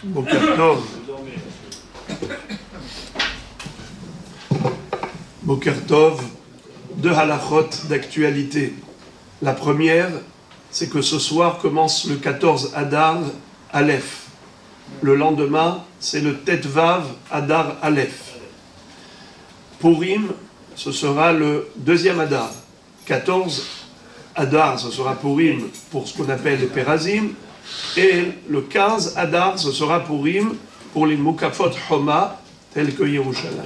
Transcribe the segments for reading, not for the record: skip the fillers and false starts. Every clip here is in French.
Boker Tov. Boker Tov, deux halachot d'actualité. La première, c'est que ce soir commence le 14 Adar Aleph. Le lendemain, c'est le Tet Vav Adar Aleph. Purim, ce sera le deuxième Adar. 14 Adar, ce sera Purim pour ce qu'on appelle les Perazim. Et le 15 Adar, ce sera Purim pour les Mukafot Homa, tels que Yerushalayim.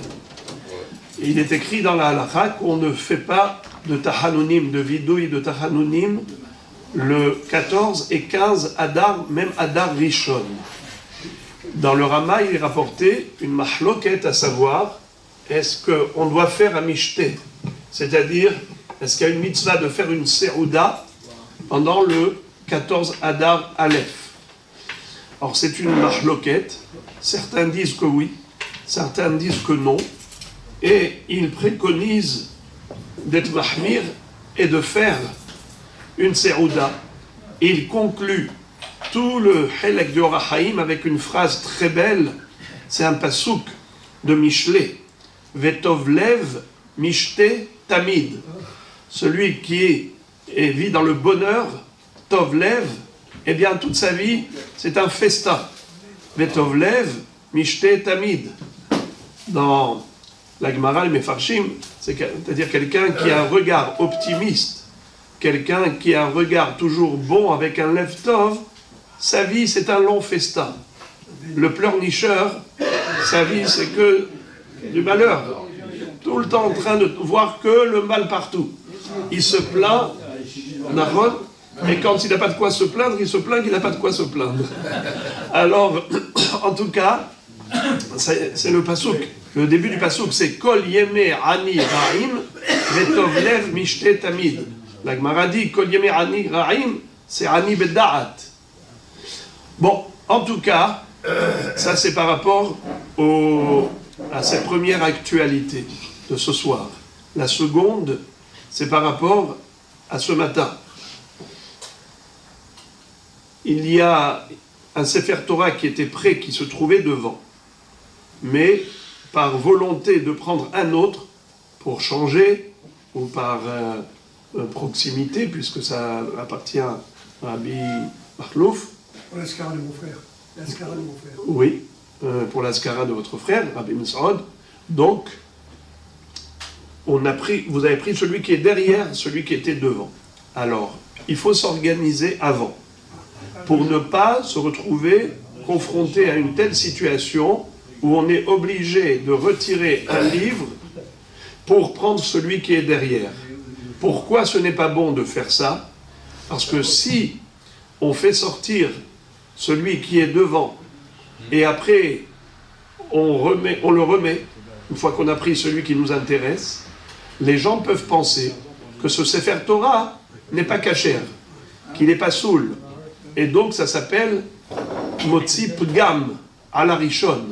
Et il est écrit dans la halakha qu'on ne fait pas de Tahanunim, de vidouille de Tahanunim, le 14 et 15 Adar, même Adar Rishon. Dans le Rama, il est rapporté une mahloket, à savoir, est-ce qu'on doit faire un mishté, c'est-à-dire, est-ce qu'il y a une mitzvah de faire une seouda pendant le 14 Adar Aleph. Alors c'est une mahloket, certains disent que oui, certains disent que non, et ils préconisent d'être mahmir et de faire une seouda. Il conclut tout le Helek de Orachaim avec une phrase très belle, c'est un pasouk de Michelet, Vetovlev Mishte Tamid. Celui qui vit dans le bonheur, Tovlev, eh bien toute sa vie, c'est un festin. Vetovlev Mishte Tamid. Dans la Gemara, le Mefarshim, c'est-à-dire quelqu'un qui a un regard optimiste, quelqu'un qui a un regard toujours bon avec un lev tov, sa vie c'est un long festin. Le pleurnicheur, sa vie c'est que du malheur. Tout le temps en train de voir que le mal partout. Il se plaint, Nahon, et quand il n'a pas de quoi se plaindre, il se plaint qu'il n'a pas de quoi se plaindre. Alors, en tout cas, c'est le pasouk. Le début du pasouk, c'est Kol Yeme Ani Ra'im, Vetovlev Mishte Tamid. La Gemara dit Kol Yeme Ani Ra'im, c'est Ani Beda'at. Bon, en tout cas, ça c'est par rapport à cette première actualité de ce soir. La seconde, c'est par rapport à ce matin. Il y a un Sefer Torah qui était prêt, qui se trouvait devant. Mais par volonté de prendre un autre pour changer, ou par proximité, puisque ça appartient à Rabbi Makhlouf. Pour l'ascara de mon frère. L'ascara de mon frère. Oui, pour l'ascara de votre frère, Rabbi Mesaod. Donc, vous avez pris celui qui est derrière, celui qui était devant. Alors, il faut s'organiser avant, pour ne pas se retrouver confronté à une telle situation où on est obligé de retirer un livre pour prendre celui qui est derrière. Pourquoi ce n'est pas bon de faire ça? Parce que si on fait sortir celui qui est devant et après on le remet, une fois qu'on a pris celui qui nous intéresse, les gens peuvent penser que ce Sefer Torah n'est pas kasher, qu'il n'est pas soul. Et donc ça s'appelle Motzi Pgam à la Rishon.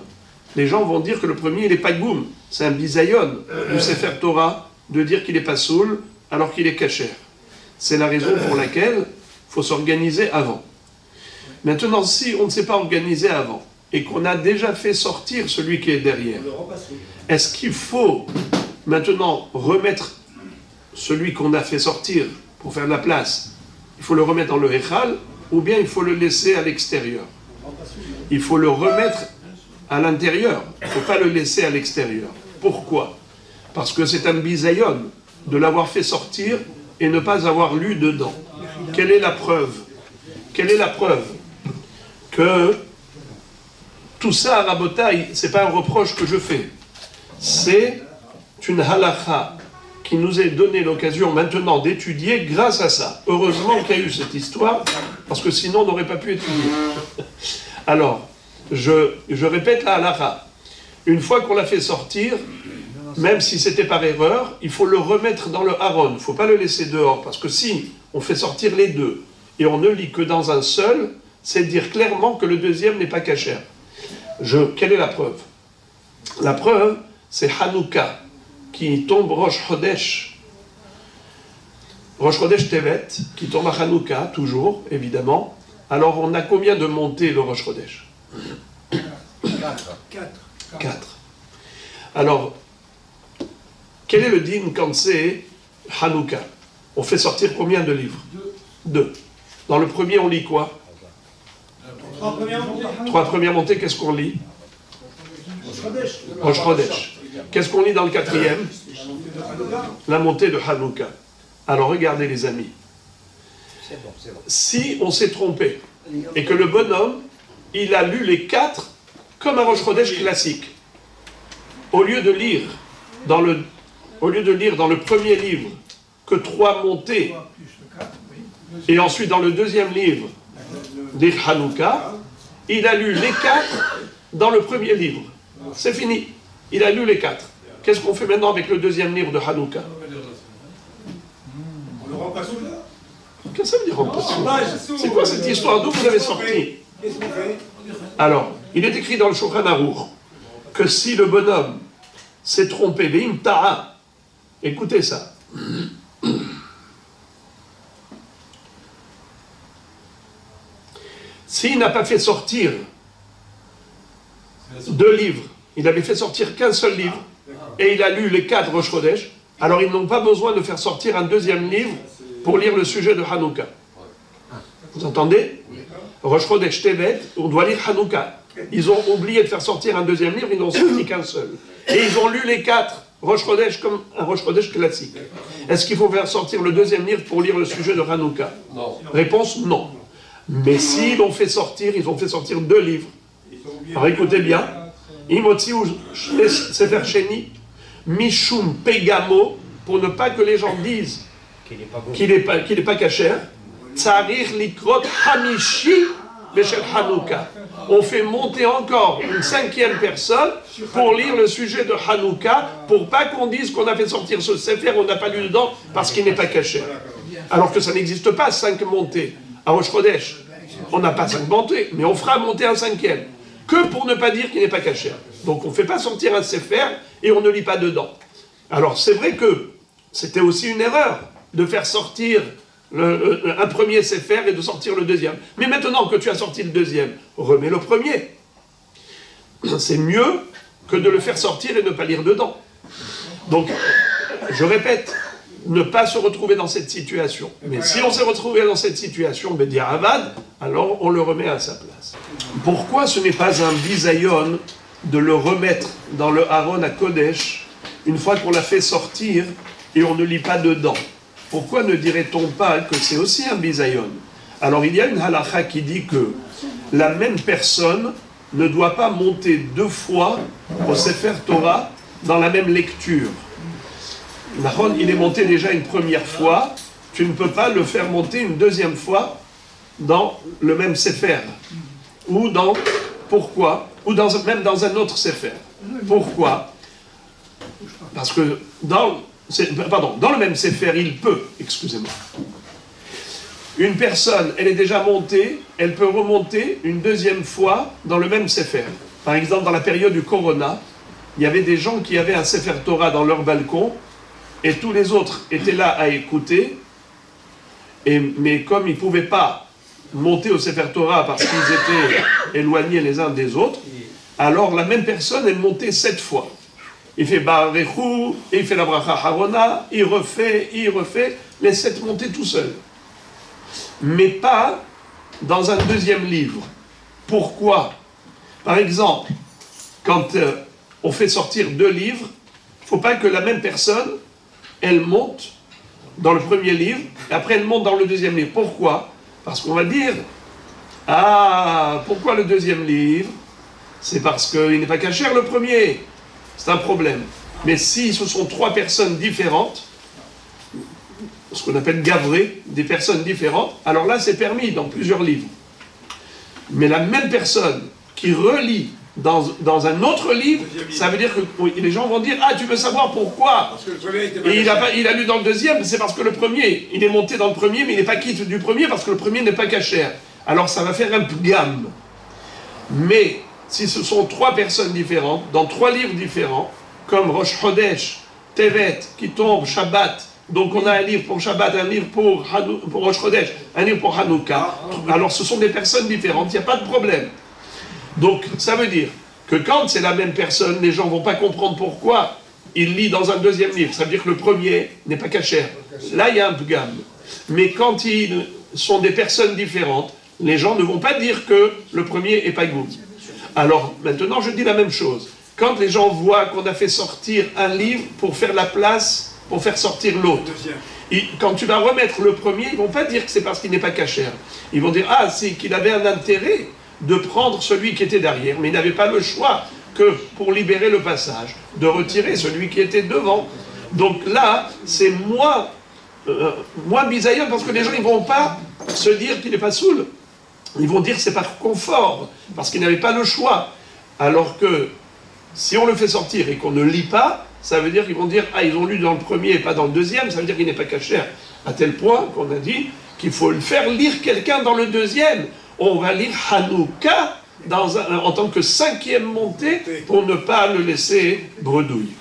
Les gens vont dire que le premier, il n'est pas goum. C'est un bisayon du Sefer Torah de dire qu'il n'est pas soul alors qu'il est kasher. C'est la raison pour laquelle il faut s'organiser avant. Maintenant, si on ne s'est pas organisé avant et qu'on a déjà fait sortir celui qui est derrière, est-ce qu'il faut maintenant remettre celui qu'on a fait sortir pour faire de la place? Il faut le remettre dans le Echal ou bien il faut le laisser à l'extérieur? Il faut le remettre à l'intérieur, il ne faut pas le laisser à l'extérieur. Pourquoi? Parce que c'est un bisayon de l'avoir fait sortir et ne pas avoir lu dedans. Quelle est la preuve? Quelle est la preuve que tout ça, Rabotaï, ce n'est pas un reproche que je fais. C'est une halakha qui nous est donné l'occasion maintenant d'étudier grâce à ça. Heureusement qu'il y a eu cette histoire, parce que sinon on n'aurait pas pu étudier. Alors, je répète la halakha. Une fois qu'on l'a fait sortir, même si c'était par erreur, il faut le remettre dans le haron. Il ne faut pas le laisser dehors, parce que si on fait sortir les deux, et on ne lit que dans un seul, c'est dire clairement que le deuxième n'est pas kasher. Quelle est la preuve? La preuve, c'est Hanouka, qui tombe Rosh Chodesh Tevet, qui tombe à Hanouka, toujours, évidemment. Alors, on a combien de montées le Rosh Chodesh? Quatre. 4. Alors, quel est le din quand c'est Hanouka? On fait sortir combien de livres? 2. Dans le premier, on lit quoi? 3 premières montées, qu'est-ce qu'on lit? Rosh Chodesh. Qu'est-ce qu'on lit dans le 4e? La montée de Hanouka. Alors regardez les amis. Si on s'est trompé et que le bonhomme, il a lu les 4 comme un Rosh Chodesh classique, au lieu de lire dans le premier livre que 3 montées, et ensuite dans le deuxième livre, lire Hanouka, il a lu les 4 dans le premier livre. C'est fini. Il a lu les 4. Qu'est-ce qu'on fait maintenant avec le deuxième livre de Hanouka? On le remplace là. Qu'est-ce que ça veut dire remplacer? C'est quoi cette histoire? D'où vous avez sorti? Qu'est-ce qu'on fait? Alors, il est écrit dans le Shulchan Aruch que si le bonhomme s'est trompé, Ve'im ta'a, écoutez ça. S'il n'a pas fait sortir 2 livres, il avait fait sortir qu'un seul livre, et il a lu les 4 Rosh Chodesh, alors ils n'ont pas besoin de faire sortir un deuxième livre pour lire le sujet de Hanouka. Vous entendez? Rosh Chodesh Tevet, on doit lire Hanouka. Ils ont oublié de faire sortir un deuxième livre, ils n'ont sorti qu'un seul. Et ils ont lu les 4 Rosh Chodesh comme un Rosh Chodesh classique. Est-ce qu'il faut faire sortir le deuxième livre pour lire le sujet de Hanouka? Non. Réponse, non. Mais s'ils l'ont fait sortir, ils ont fait sortir 2 livres. Alors écoutez bien. Imotzi ou Sefer Sheni, Mishum Pegamo, pour ne pas que les gens disent qu'il n'est pas kasher, Tsarir Likrot Hamishi Beshel Hanouka. On fait monter encore une 5e personne pour lire le sujet de Hanouka, pour pas qu'on dise qu'on a fait sortir ce Sefer, on n'a pas lu dedans, parce qu'il n'est pas kasher. Alors que ça n'existe pas 5 montées. À Rosh Chodesh, on n'a pas 5 montées, mais on fera monter un 5e. Que pour ne pas dire qu'il n'est pas caché. Donc on ne fait pas sortir un Sefer et on ne lit pas dedans. Alors c'est vrai que c'était aussi une erreur de faire sortir un premier Sefer et de sortir le deuxième. Mais maintenant que tu as sorti le deuxième, remets le premier. C'est mieux que de le faire sortir et ne pas lire dedans. Donc, je répète, ne pas se retrouver dans cette situation. Mais si on s'est retrouvé dans cette situation, Bédia Avad, alors on le remet à sa place. Pourquoi ce n'est pas un bisayon de le remettre dans le Haron à Kodesh une fois qu'on l'a fait sortir et on ne lit pas dedans? Pourquoi ne dirait-on pas que c'est aussi un bisayon? Alors il y a une halakha qui dit que la même personne ne doit pas monter 2 fois au Sefer Torah dans la même lecture. Nahon, il est monté déjà une première fois, tu ne peux pas le faire monter une deuxième fois dans le même Sefer. Ou dans, pourquoi? Ou même dans un autre Sefer. Pourquoi? Parce que dans le même Sefer, il peut, excusez-moi. Une personne, elle est déjà montée, elle peut remonter une deuxième fois dans le même Sefer. Par exemple, dans la période du Corona, il y avait des gens qui avaient un Sefer Torah dans leur balcon, et tous les autres étaient là à écouter, mais comme ils ne pouvaient pas monter au Sefer Torah parce qu'ils étaient éloignés les uns des autres, alors la même personne, elle montait 7 fois. Il fait Barechu, et il fait la Bracha Harona, il refait, les 7 montées tout seul. Mais pas dans un deuxième livre. Pourquoi? Par exemple, quand on fait sortir 2 livres, il ne faut pas que la même personne elle monte dans le premier livre, et après elle monte dans le deuxième livre. Pourquoi? Parce qu'on va dire, ah, pourquoi le deuxième livre? C'est parce qu'il n'est pas caché le premier. C'est un problème. Mais si ce sont 3 personnes différentes, ce qu'on appelle gavré, des personnes différentes, alors là c'est permis dans plusieurs livres. Mais la même personne qui relit dans un autre livre, ça veut dire que oui, les gens vont dire « Ah, tu veux savoir pourquoi ?» Parce que le premier était pas Et il a lu dans le deuxième, c'est parce que le premier, il est monté dans le premier, mais il n'est pas quitte du premier parce que le premier n'est pas caché. Alors ça va faire un gamme. Mais si ce sont 3 personnes différentes, dans 3 livres différents, comme Rosh Chodesh, Tevet, qui tombe, Shabbat, donc on a un livre pour Shabbat, un livre pour Rosh Chodesh, un livre pour Hanouka, alors ce sont des personnes différentes, il n'y a pas de problème. Donc ça veut dire que quand c'est la même personne, les gens ne vont pas comprendre pourquoi il lit dans un deuxième livre. Ça veut dire que le premier n'est pas cachère. Là, il y a un pgam. Mais quand ils sont des personnes différentes, les gens ne vont pas dire que le premier est pas goum. Alors, maintenant, je dis la même chose. Quand les gens voient qu'on a fait sortir un livre pour faire la place, pour faire sortir l'autre, quand tu vas remettre le premier, ils ne vont pas dire que c'est parce qu'il n'est pas cachère. Ils vont dire, ah, c'est qu'il avait un intérêt de prendre celui qui était derrière, mais il n'avait pas le choix que pour libérer le passage, de retirer celui qui était devant. Donc là, c'est moins bisaïon, parce que les gens ne vont pas se dire qu'il n'est pas saoul. Ils vont dire que c'est par confort, parce qu'ils n'avaient pas le choix. Alors que si on le fait sortir et qu'on ne lit pas, ça veut dire qu'ils vont dire, ah, ils ont lu dans le premier et pas dans le deuxième, ça veut dire qu'il n'est pas cachère. À tel point qu'on a dit qu'il faut le faire lire quelqu'un dans le deuxième. On va lire Hanouka en tant que 5e montée pour ne pas le laisser bredouille.